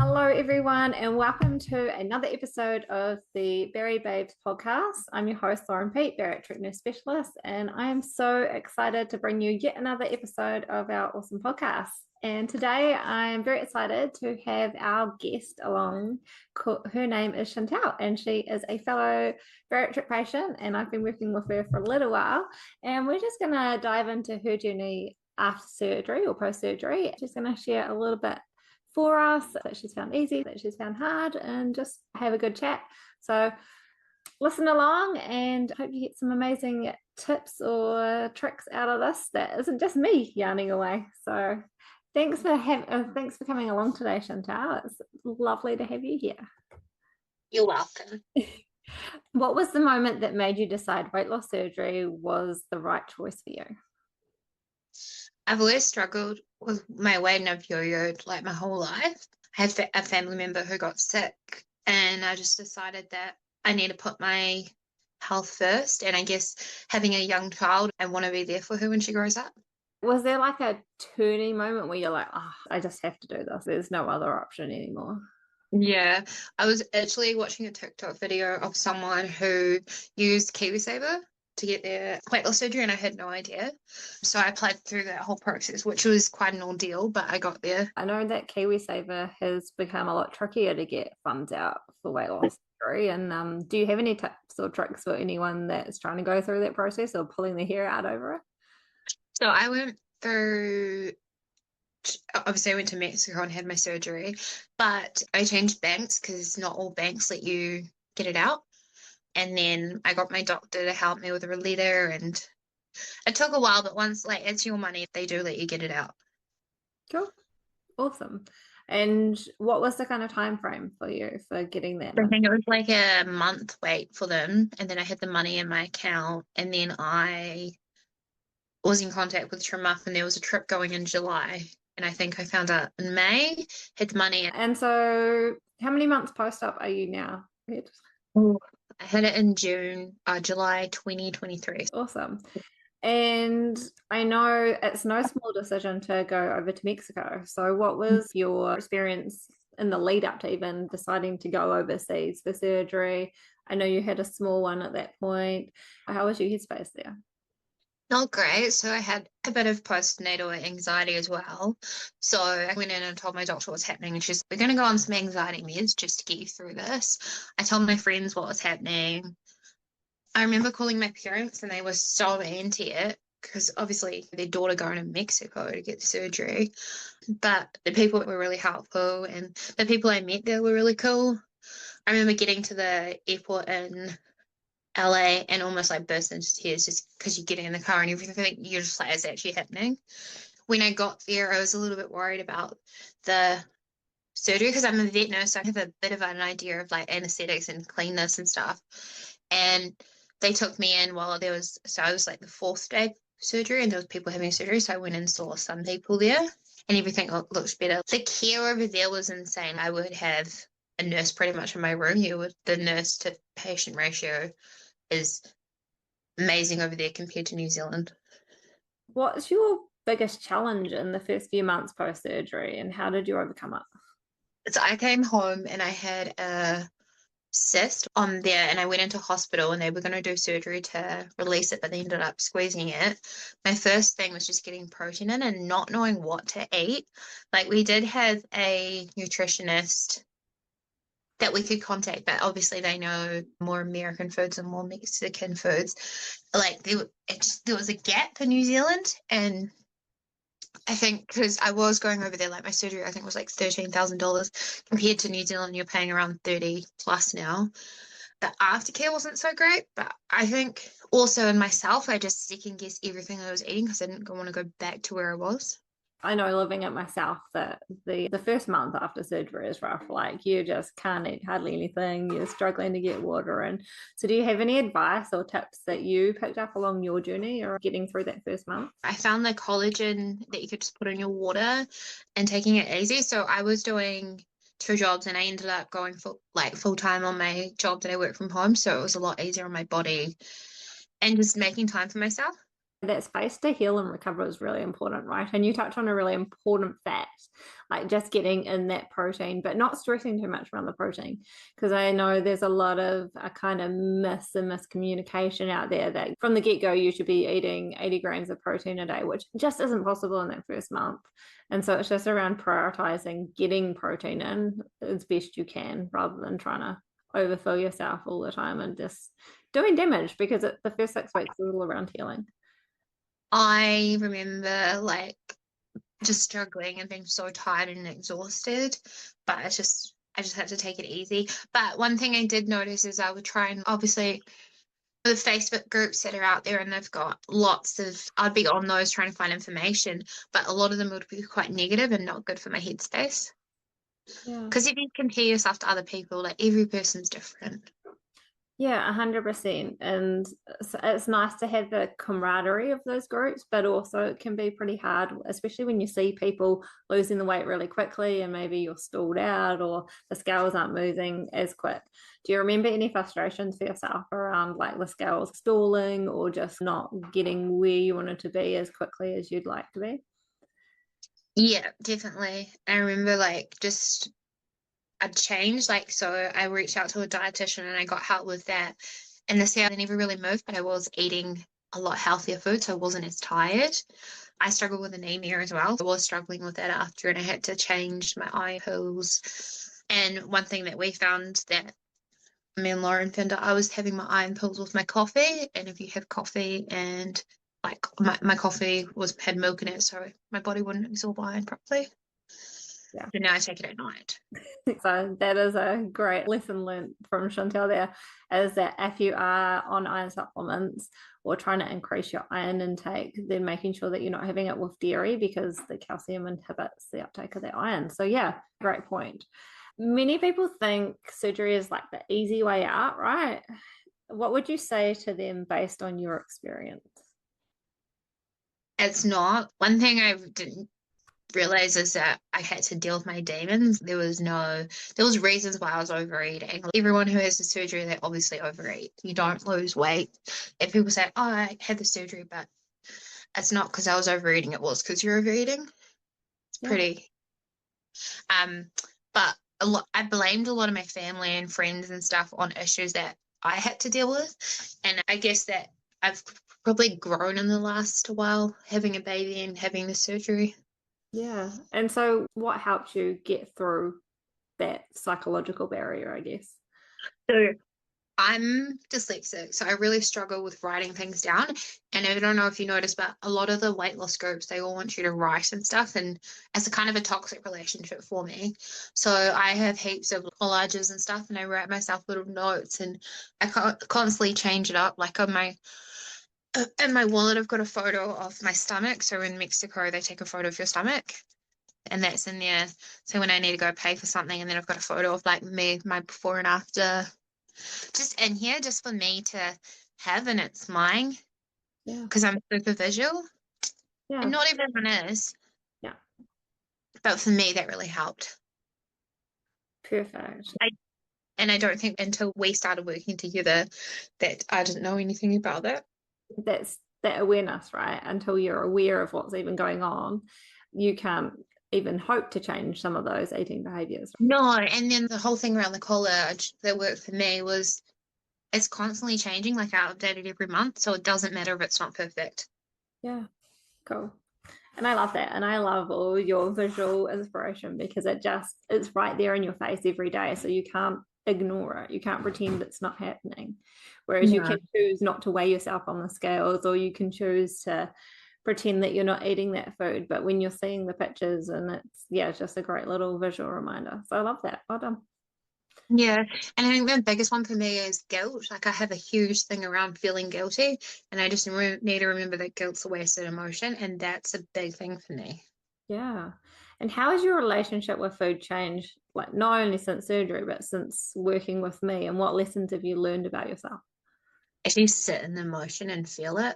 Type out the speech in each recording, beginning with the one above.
Hello, everyone, and welcome to another episode of the Berry Babes podcast. I'm your host, Lauren Pete, bariatric nurse specialist, and I am so excited to bring you yet another episode of our awesome podcast. And today I'm very excited to have our guest along. Her name is Chantel, and she is a fellow bariatric patient, and I've been working with her for a little while. And we're just going to dive into her journey after surgery or post surgery. She's going to share a little bit for us that she's found easy, that she's found hard, and just have a good chat. So listen along and hope you get some amazing tips or tricks out of this that isn't just me yarning away. So thanks for coming along today, Chantal. It's lovely to have you here. You're welcome. What was the moment that made you decide weight loss surgery was the right choice for you? I've always struggled with my weight and I've yo-yoed like my whole life. I had a family member who got sick and I just decided that I need to put my health first, and I guess having a young child, I want to be there for her when she grows up. Was there like a turning moment where you're like, oh, I just have to do this. There's no other option anymore? Yeah, I was actually watching a TikTok video of someone who used KiwiSaver to get their weight loss surgery, and I had no idea. So I applied through that whole process, which was quite an ordeal, but I got there. I know that KiwiSaver has become a lot trickier to get funds out for weight loss surgery. And do you have any tips or tricks for anyone that's trying to go through that process or pulling their hair out over it? So I went through, obviously I went to Mexico and had my surgery, but I changed banks because not all banks let you get it out. And then I got my doctor to help me with a letter, and it took a while, but once like it's your money, they do let you get it out. Cool. Awesome. And what was the kind of time frame for you for getting that I money? think it was like a month wait for them, and then I had the money in my account, and then I was in contact with Tremuf, and there was a trip going in July, and I think I found out in May, had the money. And so how many months post-op are you now? Oh, I had it in July 2023. Awesome. And I know it's no small decision to go over to Mexico. So, what was your experience in the lead up to even deciding to go overseas for surgery? I know you had a small one at that point. How was your headspace there? Not great. So I had a bit of postnatal anxiety as well. So I went in and told my doctor what's happening, and she's, we're going to go on some anxiety meds just to get you through this. I told my friends what was happening. I remember calling my parents and they were so anti it because obviously their daughter going to Mexico to get surgery. But the people were really helpful, and the people I met there were really cool. I remember getting to the airport in LA and almost like burst into tears just because you're getting in the car and everything. You're just like, it's actually happening. When I got there, I was a little bit worried about the surgery because I'm a vet nurse, so I have a bit of an idea of like anesthetics and cleanness and stuff. And they took me in while there was, so I was like the fourth day surgery, and there was people having surgery. So I went and saw some people there, and everything looked better. The care over there was insane. I would have a nurse pretty much in my room. The nurse to patient ratio is amazing over there compared to New Zealand. What's your biggest challenge in the first few months post surgery, and how did you overcome it? So I came home and I had a cyst on there, and I went into hospital and they were going to do surgery to release it, but they ended up squeezing it. My first thing was just getting protein in and not knowing what to eat. Like, we did have a nutritionist that we could contact, but obviously they know more American foods and more Mexican foods. Like, there was a gap in New Zealand, and I think because I was going over there, like my surgery, I think was like $13,000 compared to New Zealand, you're paying around 30 plus now. The aftercare wasn't so great, but I think also in myself, I just second guessed everything I was eating because I didn't want to go back to where I was. I know living it myself that the first month after surgery is rough. Like you just can't eat hardly anything. You're struggling to get water. And so, do you have any advice or tips that you picked up along your journey or getting through that first month? I found the collagen that you could just put in your water and taking it easy. So I was doing two jobs, and I ended up going full time on my job that I work from home. So it was a lot easier on my body and just making time for myself. That space to heal and recover is really important, right? And you touch on a really important fact, like just getting in that protein, but not stressing too much around the protein. Because I know there's a lot of a kind of myths and miscommunication out there that from the get go, you should be eating 80 grams of protein a day, which just isn't possible in that first month. And so it's just around prioritizing getting protein in as best you can rather than trying to overfill yourself all the time and just doing damage because the first 6 weeks is all around healing. I remember like just struggling and being so tired and exhausted, but I just had to take it easy. But one thing I did notice is I would try and obviously the Facebook groups that are out there and they've got lots of, I'd be on those trying to find information, but a lot of them would be quite negative and not good for my headspace. Yeah. Because if you compare yourself to other people, like every person's different. Yeah, 100%. And it's nice to have the camaraderie of those groups, but also it can be pretty hard, especially when you see people losing the weight really quickly and maybe you're stalled out or the scales aren't moving as quick. Do you remember any frustrations for yourself around like the scales stalling or just not getting where you wanted to be as quickly as you'd like to be? Yeah, definitely. I remember like just I'd changed, like, so I reached out to a dietitian and I got help with that. And this year I never really moved, but I was eating a lot healthier food, so I wasn't as tired. I struggled with anemia as well. I was struggling with that after, and I had to change my iron pills. And one thing that we found that me and Lauren found out, I was having my iron pills with my coffee, and if you have coffee and like my coffee had milk in it, so my body wouldn't absorb iron properly. Yeah. So now I take it at night. So that is a great lesson learned from Chantel there, is that if you are on iron supplements or trying to increase your iron intake, then making sure that you're not having it with dairy because the calcium inhibits the uptake of that iron. So yeah, great point. Many people think surgery is like the easy way out, right? What would you say to them based on your experience? It's not. One thing I didn't realize is that I had to deal with my demons. There was reasons why I was overeating. Everyone who has the surgery, they obviously overeat. You don't lose weight. If people say, oh, I had the surgery, but it's not because I was overeating, it was because you're overeating. It's Yeah. pretty, um, but I blamed a lot of my family and friends and stuff on issues that I had to deal with. And I guess that I've probably grown in the last while having a baby and having the surgery. Yeah. And so what helps you get through that psychological barrier, I guess? So I'm dyslexic, so I really struggle with writing things down. And I don't know if you noticed, but a lot of the weight loss groups, they all want you to write and stuff. And it's a kind of a toxic relationship for me. So I have heaps of collages and stuff, and I write myself little notes, and I constantly change it up. Like on my in my wallet, I've got a photo of my stomach. So in Mexico, they take a photo of your stomach, and that's in there. So when I need to go pay for something, and then I've got a photo of like me, my before and after just in here just for me to have, and it's mine Yeah. because I'm super visual Yeah. and not everyone is, Yeah. but for me that really helped. Perfect. And I don't think until we started working together that I didn't know anything about that. That's that awareness, right? Until you're aware of what's even going on, you can't even hope to change some of those eating behaviors. No, and then the whole thing around the college that worked for me was it's constantly changing, like I update it every month, so it doesn't matter if it's not perfect. Yeah, cool. And I love that. And I love all your visual inspiration because it's right there in your face every day. So you can't ignore it. You can't pretend it's not happening. Whereas you No. can choose not to weigh yourself on the scales, or you can choose to pretend that you're not eating that food. But when you're seeing the pictures, and it's just a great little visual reminder. So I love that. Well done. Yeah, and I think the biggest one for me is guilt. Like I have a huge thing around feeling guilty, and I just need to remember that guilt's a wasted emotion, and that's a big thing for me. Yeah. And how has your relationship with food changed, like not only since surgery, but since working with me? And what lessons have you learned about yourself? Actually sit in the emotion and feel it, Yeah.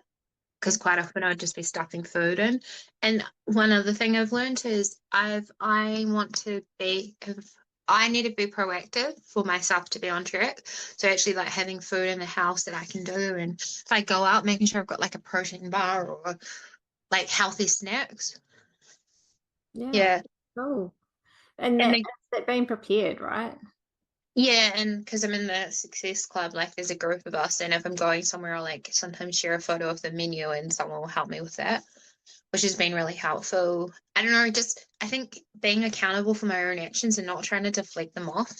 because quite often I'd just be stuffing food in. And one other thing I've learned is I want to be I need to be proactive for myself to be on track. So actually like having food in the house that I can do, and if I go out, making sure I've got like a protein bar or like healthy snacks. Yeah. Yeah. Cool. And And that's then that being prepared, right? yeah, and because I'm in the Success Club, like there's a group of us, and if I'm going somewhere, I'll like sometimes share a photo of the menu and someone will help me with that, which has been really helpful. I don't know, just I think being accountable for my own actions and not trying to deflect them off.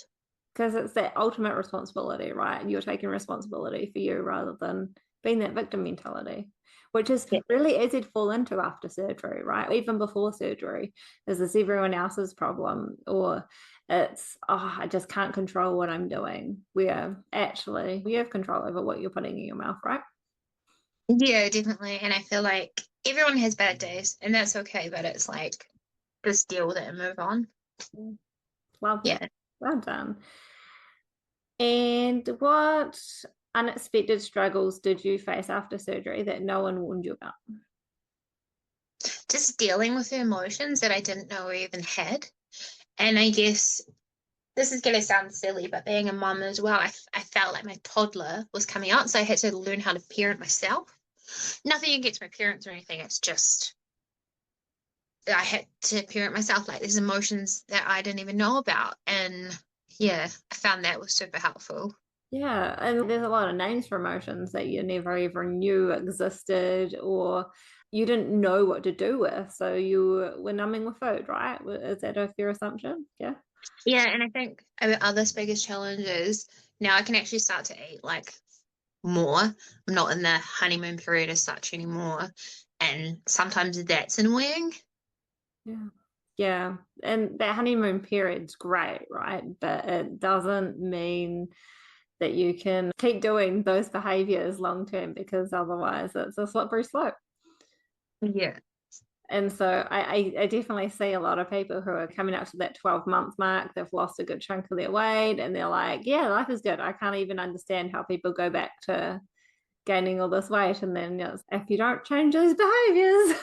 Because it's that ultimate responsibility, right? You're taking responsibility for you rather than being that victim mentality, which is Yeah. really easy to fall into after surgery, right? Even before surgery, is this everyone else's problem? Or it's, oh, I just can't control what I'm doing. Where actually you have control over what you're putting in your mouth, right? Yeah, definitely. And I feel like everyone has bad days, and that's okay, but it's like just deal with it and move on. Love that. Yeah. Well done. And what unexpected struggles did you face after surgery that no one warned you about? Just dealing with the emotions that I didn't know I even had. And I guess this is going to sound silly, but being a mum as well, I felt like my toddler was coming out. So I had to learn how to parent myself. Nothing against my parents or anything. It's just I had to parent myself like there's emotions that I didn't even know about. And yeah, I found that was super helpful. Yeah, and there's a lot of names for emotions that you never even knew existed or you didn't know what to do with. So you were numbing with food, right? Is that a fair assumption? Yeah. Yeah, and I think our other biggest challenge is now I can actually start to eat like more. I'm not in the honeymoon period as such anymore. And sometimes that's annoying. Yeah. Yeah. And that honeymoon period's great, right? But it doesn't mean that you can keep doing those behaviors long term because otherwise it's a slippery slope. Yeah. And so I definitely see a lot of people who are coming up to that 12-month mark. They've lost a good chunk of their weight and they're like, yeah, life is good. I can't even understand how people go back to gaining all this weight. And then if you don't change those behaviors,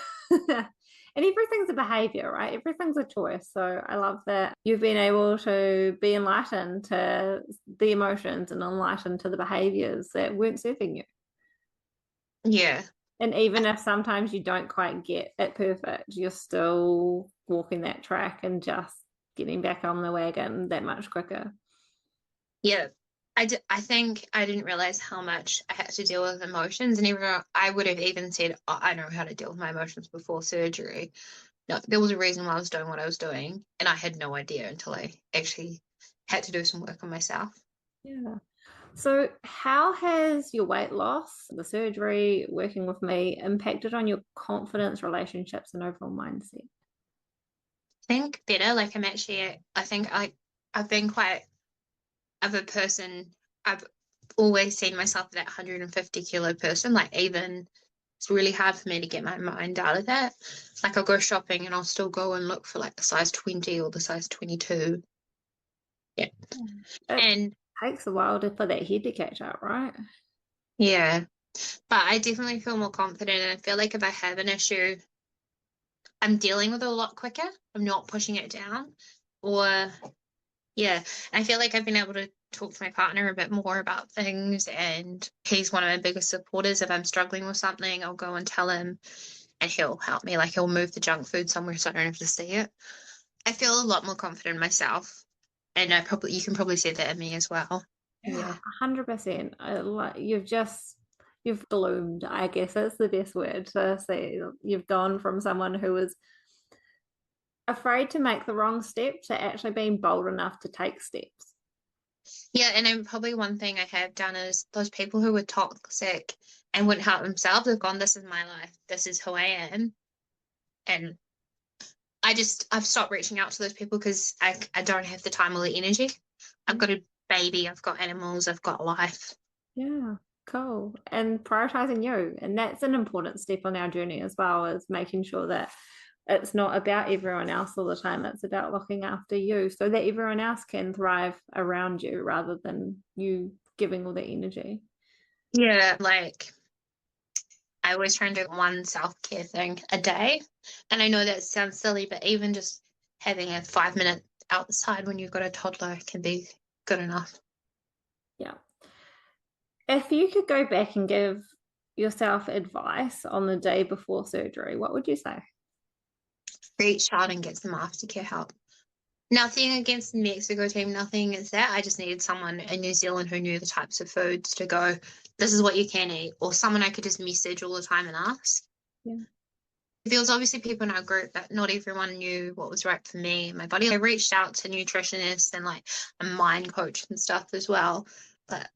and everything's a behavior, right? Everything's a choice. So I love that you've been able to be enlightened to the emotions and enlightened to the behaviors that weren't serving you. Yeah. And even if sometimes you don't quite get it perfect, you're still walking that track and just getting back on the wagon that much quicker. Yeah. I think I didn't realize how much I had to deal with emotions. And even though I would have even said, oh, I know how to deal with my emotions before surgery. No, there was a reason why I was doing what I was doing. And I had no idea until I actually had to do some work on myself. Yeah. So, how has your weight loss, the surgery, working with me impacted on your confidence, relationships, and overall mindset? I think better. Like I think I've been quite of a person. I've always seen myself that 150 kilo person. Like even it's really hard for me to get my mind out of that. Like I'll go shopping and I'll still go and look for like the size 20 or the size 22. Yeah. It And takes a while for that head to catch up, right? yeah, but I definitely feel more confident. And I feel like if I have an issue, I'm dealing with it a lot quicker. I'm not pushing it down. Or yeah, I feel like I've been able to talk to my partner a bit more about things, and he's one of my biggest supporters. If I'm struggling with something, I'll go and tell him, and he'll help me. Like he'll move the junk food somewhere so I don't have to see it. I feel a lot more confident in myself, and you can probably see that in me as well. Yeah, Yeah. 100%. Like you've bloomed, I guess that's the best word to say. You've gone from someone who was afraid to make the wrong step to actually being bold enough to take steps. Yeah, and then probably one thing I have done is those people who were toxic and wouldn't help themselves have gone, this is my life, this is who I am. And I've stopped reaching out to those people because I don't have the time or the energy. I've got a baby, I've got animals, I've got life. Yeah, cool. And prioritizing you. And that's an important step on our journey as well, is making sure that it's not about everyone else all the time. It's about looking after you so that everyone else can thrive around you rather than you giving all the energy. Yeah, like I always try and do one self-care thing a day. And I know that sounds silly, but even just having a 5 minute outside when you've got a toddler can be good enough. Yeah. If you could go back and give yourself advice on the day before surgery, what would you say? Reach out and get some aftercare help. Nothing against the Mexico team, nothing is that. I just needed someone in New Zealand who knew the types of foods to go, this is what you can eat, or someone I could just message all the time and ask. Yeah. There was obviously people in our group, but not everyone knew what was right for me and my body. I reached out to nutritionists and like a mind coach and stuff as well. But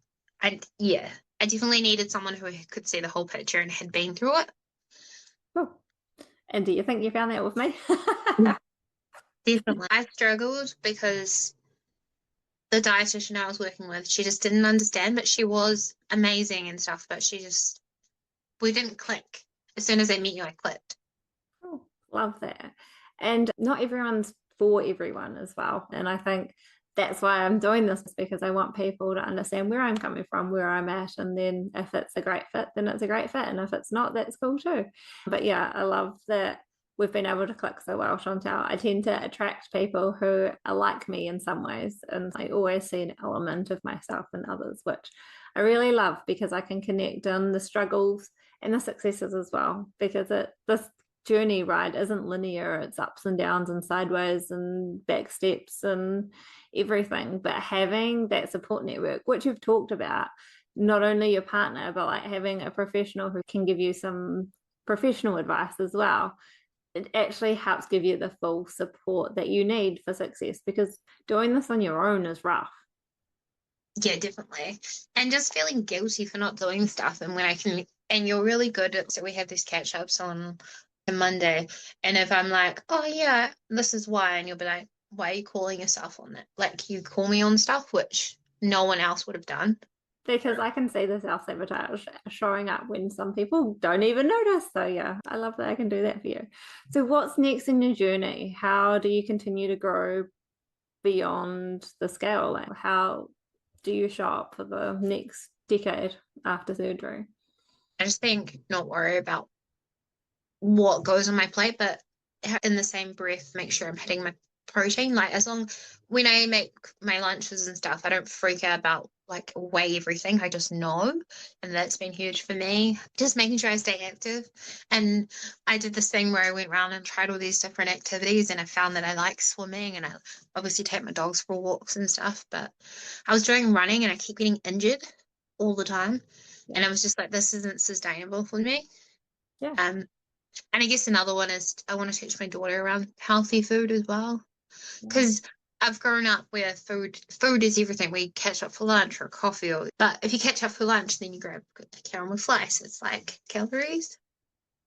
yeah, I definitely needed someone who could see the whole picture and had been through it. Cool. And do you think you found that with me? Definitely. I struggled because the dietitian I was working with, she just didn't understand, but she was amazing and stuff, but we didn't click. As soon as I met you, I clicked. Oh, love that. And not everyone's for everyone as well. And I think that's why I'm doing this, because I want people to understand where I'm coming from, where I'm at. And then if it's a great fit, then it's a great fit. And if it's not, that's cool too. But yeah, I love that we've been able to click so well, Chantel. I tend to attract people who are like me in some ways. And I always see an element of myself in others, which I really love, because I can connect on the struggles and the successes as well, because this journey ride isn't linear. It's ups and downs and sideways and back steps and everything. But having that support network, which you've talked about, not only your partner, but like having a professional who can give you some professional advice as well, it actually helps give you the full support that you need for success, because doing this on your own is rough. Yeah, definitely. And just feeling guilty for not doing stuff. And and you're really good at, so we have these catch ups on a Monday. And if I'm like, oh, yeah, this is why, and you'll be like, why are you calling yourself on that? Like, you call me on stuff which no one else would have done. Because I can see the self-sabotage showing up when some people don't even notice. So yeah, I love that I can do that for you. So what's next in your journey? How do you continue to grow beyond the scale? Like, how do you show up for the next decade after surgery? I just think not worry about what goes on my plate, but in the same breath, make sure I'm hitting my protein. Like, as long when I make my lunches and stuff, I don't freak out about like weigh everything. I just know, and that's been huge for me. Just making sure I stay active. And I did this thing where I went around and tried all these different activities, and I found that I like swimming, and I obviously take my dogs for walks and stuff. But I was doing running, and I keep getting injured all the time, Yeah. and I was just like, this isn't sustainable for me. Yeah. And I guess another one is I want to teach my daughter around healthy food as well. Yeah. Because I've grown up where food is everything. We catch up for lunch or coffee, but if you catch up for lunch, then you grab a caramel slice. It's like calories.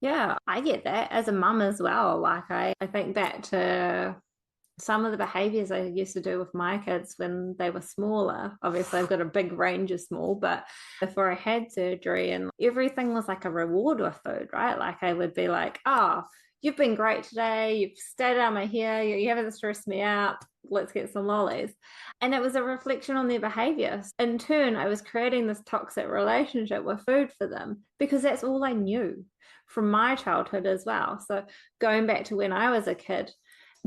Yeah, I get that as a mum as well. Like I think back to some of the behaviors I used to do with my kids when they were smaller. Obviously, I've got a big range of small, but before I had surgery, and everything was like a reward with food, right? Like I would be like, oh, you've been great today. You've stayed out my hair. You haven't stressed me out. Let's get some lollies. And it was a reflection on their behavior. In turn, I was creating this toxic relationship with food for them, because that's all I knew from my childhood as well. So going back to when I was a kid,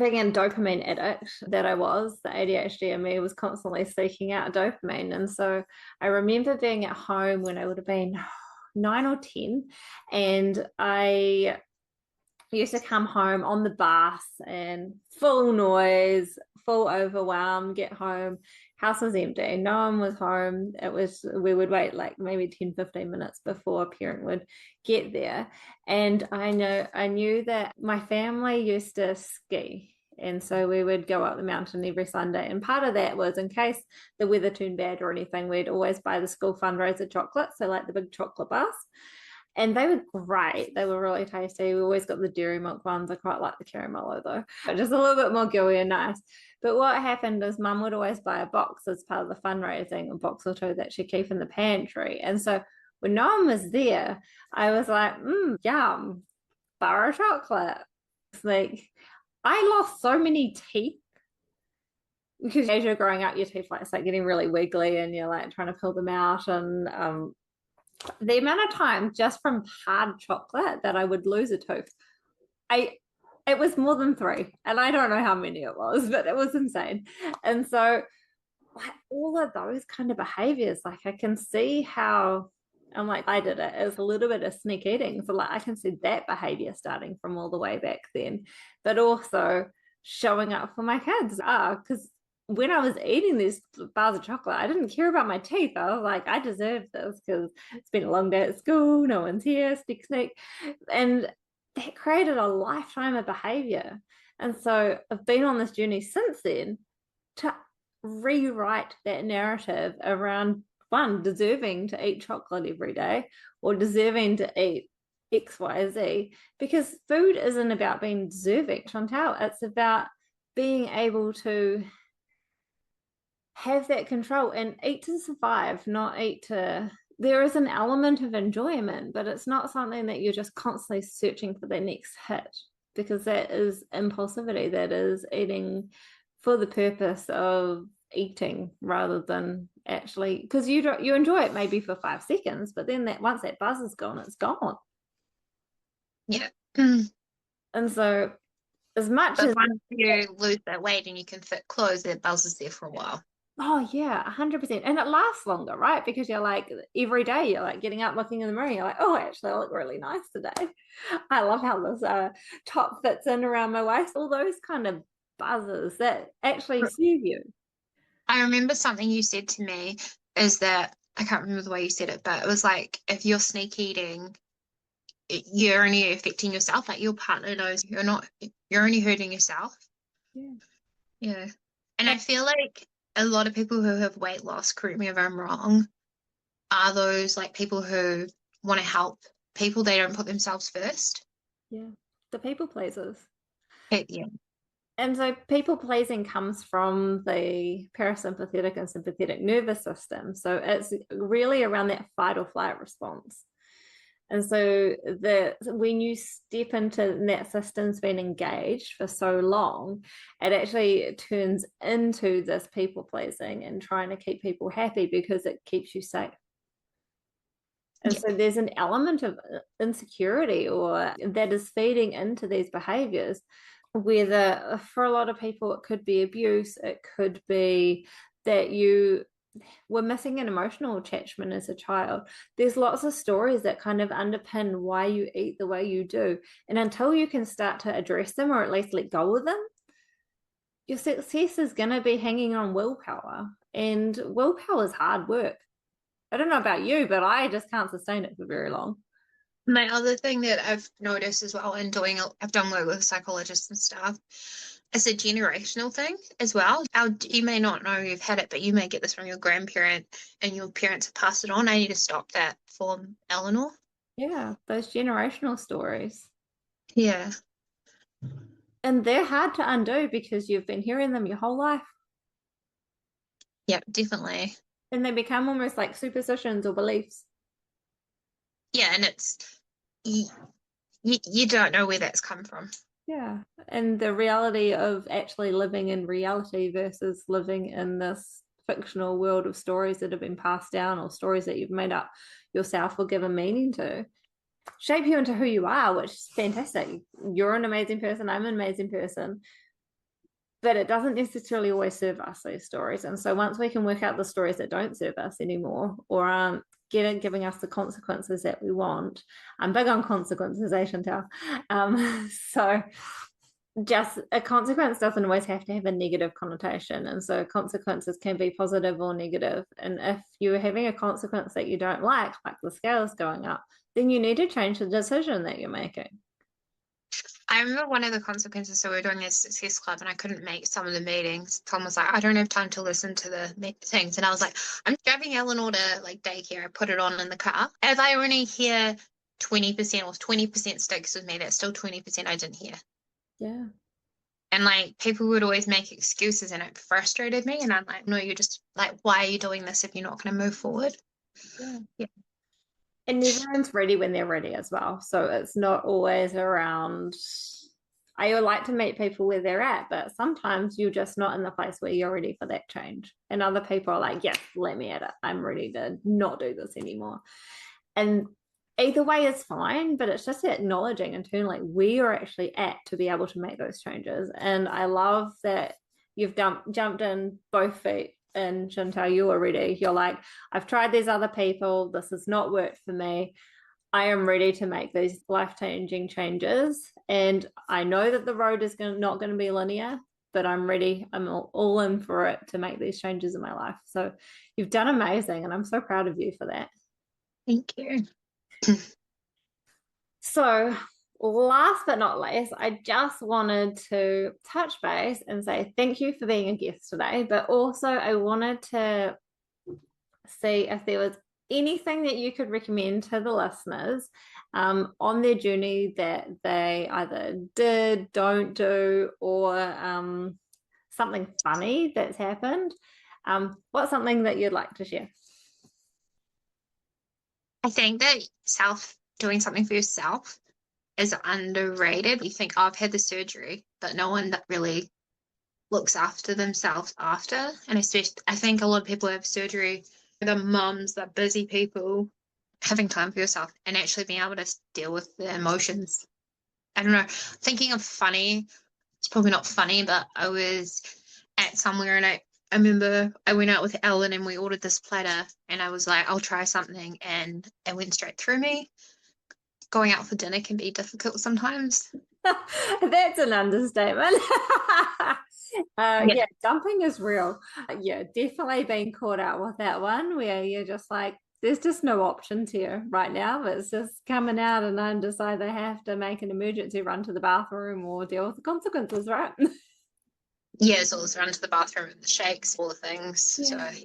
being a dopamine addict that I was, the ADHD in me was constantly seeking out dopamine. And so I remember being at home when I would have been 9 or 10, and I used to come home on the bus and full noise, full overwhelm, get home, house was empty, no one was home. We would wait like maybe 10-15 minutes before a parent would get there. And I knew that my family used to ski, and so we would go up the mountain every Sunday. And part of that was in case the weather turned bad or anything, we'd always buy the school fundraiser chocolates, so like the big chocolate bars. And they were great. They were really tasty. We always got the dairy milk ones. I quite like the caramello though, just a little bit more gooey and nice. But what happened is mum would always buy a box as part of the fundraising, a box or two that she'd keep in the pantry. And so when no one was there, I was like, yum, bar of chocolate. It's like, I lost so many teeth, because as you're growing up, your teeth like start getting really wiggly and you're like trying to pull them out. And the amount of time just from hard chocolate that I would lose a tooth, I It was more than three, and I don't know how many it was, but it was insane. And so, like all of those kind of behaviors, like I can see how I'm like, I did it as a little bit of sneak eating. So like I can see that behavior starting from all the way back then, but also showing up for my kids. Because when I was eating these bars of chocolate, I didn't care about my teeth. I was like, I deserve this because it's been a long day at school, no one's here, sneak, sneak. And that created a lifetime of behavior. And so I've been on this journey since then to rewrite that narrative around one deserving to eat chocolate every day or deserving to eat XYZ, because food isn't about being deserving, Chantel. It's about being able to have that control and eat to survive, not eat to. There is an element of enjoyment, but it's not something that you're just constantly searching for the next hit, because that is impulsivity. That is eating for the purpose of eating rather than actually, because you enjoy it maybe for 5 seconds, but then that once that buzz is gone, it's gone. Yeah. And so as much But as once you lose that weight and you can fit clothes, that buzz is there for a while. oh yeah, 100%. And it lasts longer, right? Because you're like every day you're like getting up, looking in the mirror, you're like, oh, actually I look really nice today. I love how this top fits in around my waist. All those kind of buzzes that actually serve you. I remember something you said to me is that I can't remember the way you said it, but it was like if you're sneak eating, you're only affecting yourself. Like your partner knows you're only hurting yourself. Yeah. Yeah. And I feel like a lot of people who have weight loss, correct me if I'm wrong, are those like people who want to help people. They don't put themselves first. Yeah. The people pleasers. Yeah. And so people pleasing comes from the parasympathetic and sympathetic nervous system. So it's really around that fight or flight response. And so when you step into that system's been engaged for so long, it actually turns into this people pleasing and trying to keep people happy because it keeps you safe. And Yeah. so there's an element of insecurity or that is feeding into these behaviors. Whether for a lot of people it could be abuse, it could be that you were missing an emotional attachment as a child. There's lots of stories that kind of underpin why you eat the way you do. And until you can start to address them or at least let go of them, your success is going to be hanging on willpower. And willpower is hard work. I don't know about you, but I just can't sustain it for very long. My other thing that I've noticed as well in I've done work with psychologists and stuff, is a generational thing as well. You may not know you've had it, but you may get this from your grandparent and your parents have passed it on. I need to stop that for Eleanor. Yeah, those generational stories. Yeah. And they're hard to undo because you've been hearing them your whole life. Yeah, definitely. And they become almost like superstitions or beliefs. Yeah, and it's you don't know where that's come from. Yeah. And the reality of actually living in reality versus living in this fictional world of stories that have been passed down or stories that you've made up yourself or given meaning to shape you into who you are, which is fantastic. You're an amazing person. I'm an amazing person. But it doesn't necessarily always serve us, those stories. And so once we can work out the stories that don't serve us anymore or aren't giving us the consequences that we want, I'm big on consequences, Chantel. So just a consequence doesn't always have to have a negative connotation. And so consequences can be positive or negative. And if you're having a consequence that you don't like the scales going up, then you need to change the decision that you're making. I remember one of the consequences. So we were doing a success club and I couldn't make some of the meetings. Tom was like, I don't have time to listen to the things. And I was like, I'm driving Eleanor to like daycare. I put it on in the car. If I only hear 20% or 20% sticks with me, that's still 20% I didn't hear. Yeah. And like people would always make excuses and it frustrated me. And I'm like, no, you're just like, why are you doing this if you're not going to move forward? Yeah. Yeah. And everyone's ready when they're ready as well. So it's not always around. I would like to meet people where they're at, but sometimes you're just not in the place where you're ready for that change. And other people are like, yes, let me at it. I'm ready to not do this anymore. And either way is fine, but it's just acknowledging internally we are actually at to be able to make those changes. And I love that you've jumped in both feet. And Chantel, you are ready. You're like, I've tried these other people. This has not worked for me. I am ready to make these life-changing changes. And I know that the road is not going to be linear, but I'm ready. I'm all in for it to make these changes in my life. So you've done amazing. And I'm so proud of you for that. Thank you. So, last but not least, I just wanted to touch base and say thank you for being a guest today. But also, I wanted to see if there was anything that you could recommend to the listeners on their journey that they either did, don't do, or something funny that's happened. What's something that you'd like to share? I think that doing something for yourself is underrated. You think, oh, I've had the surgery, but no one that really looks after themselves after. And especially, I think a lot of people have surgery, the mums, the busy people, having time for yourself and actually being able to deal with the emotions. I don't know, thinking of funny, it's probably not funny, but I was at somewhere and I remember I went out with Ellen and we ordered this platter and I was like, I'll try something, and it went straight through me. Going out for dinner can be difficult sometimes. That's an understatement. Yeah. Yeah, dumping is real. Yeah, definitely being caught out with that one where you're just like, there's just no options here right now. It's just coming out and I decide they have to make an emergency run to the bathroom or deal with the consequences, right? Yeah, so let's run to the bathroom and the shakes, all the things. Yeah. So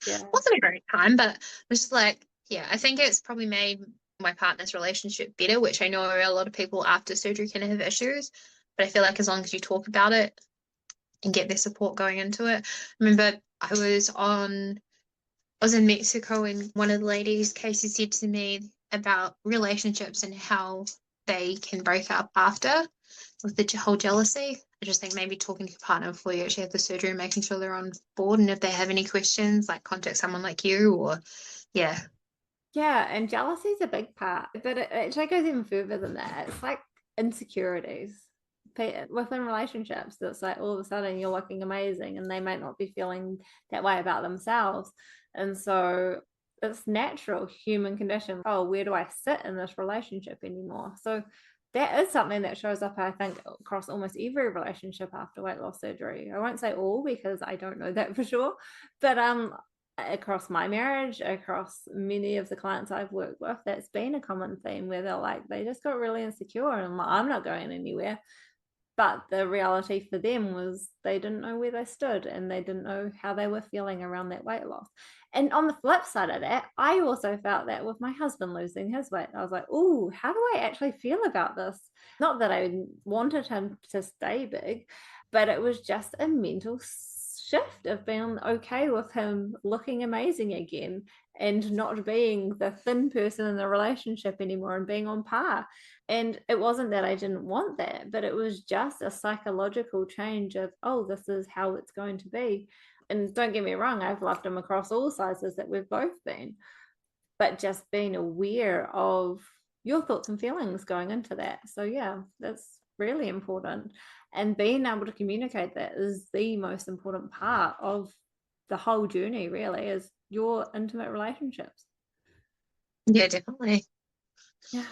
Yeah. wasn't a great time, but it was just like, yeah, I think it's probably made my partner's relationship better, which I know a lot of people after surgery can have issues. But I feel like as long as you talk about it and get their support going into it. I remember I was in Mexico and one of the ladies, Casey, said to me about relationships and how they can break up after with the whole jealousy. I just think maybe talking to your partner before you actually have the surgery and making sure they're on board. And if they have any questions, like contact someone like you or, yeah. Yeah, and jealousy is a big part, but it actually goes even further than that. It's like insecurities within relationships. It's like all of a sudden you're looking amazing and they might not be feeling that way about themselves. And so it's natural human condition. Oh, where do I sit in this relationship anymore? So that is something that shows up, I think, across almost every relationship after weight loss surgery. I won't say all because I don't know that for sure, but across my marriage, across many of the clients I've worked with, that's been a common theme where they're like, they just got really insecure and I'm not going anywhere. But the reality for them was they didn't know where they stood and they didn't know how they were feeling around that weight loss. And on the flip side of that, I also felt that with my husband losing his weight. I was like, oh, how do I actually feel about this? Not that I wanted him to stay big, but it was just a mental shift of being okay with him looking amazing again and not being the thin person in the relationship anymore and being on par. And it wasn't that I didn't want that, but it was just a psychological change of, oh, this is how it's going to be. And don't get me wrong, I've loved him across all sizes that we've both been, but just being aware of your thoughts and feelings going into that. So, yeah, that's really important. And being able to communicate that is the most important part of the whole journey, really, is your intimate relationships. Yeah, definitely. Yeah.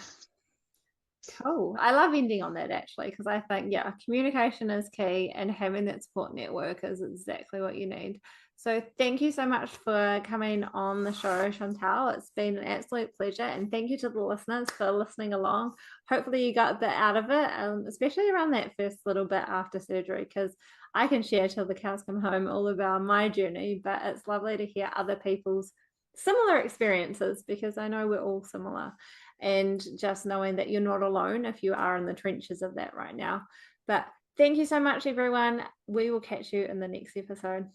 Cool. I love ending on that actually, because I think, yeah, communication is key and having that support network is exactly what you need. So thank you so much for coming on the show, Chantel. It's been an absolute pleasure. And thank you to the listeners for listening along. Hopefully you got a bit out of it, especially around that first little bit after surgery, because I can share till the cows come home all about my journey, but it's lovely to hear other people's similar experiences because I know we're all similar, and just knowing that you're not alone if you are in the trenches of that right now. But thank you so much, everyone. We will catch you in the next episode.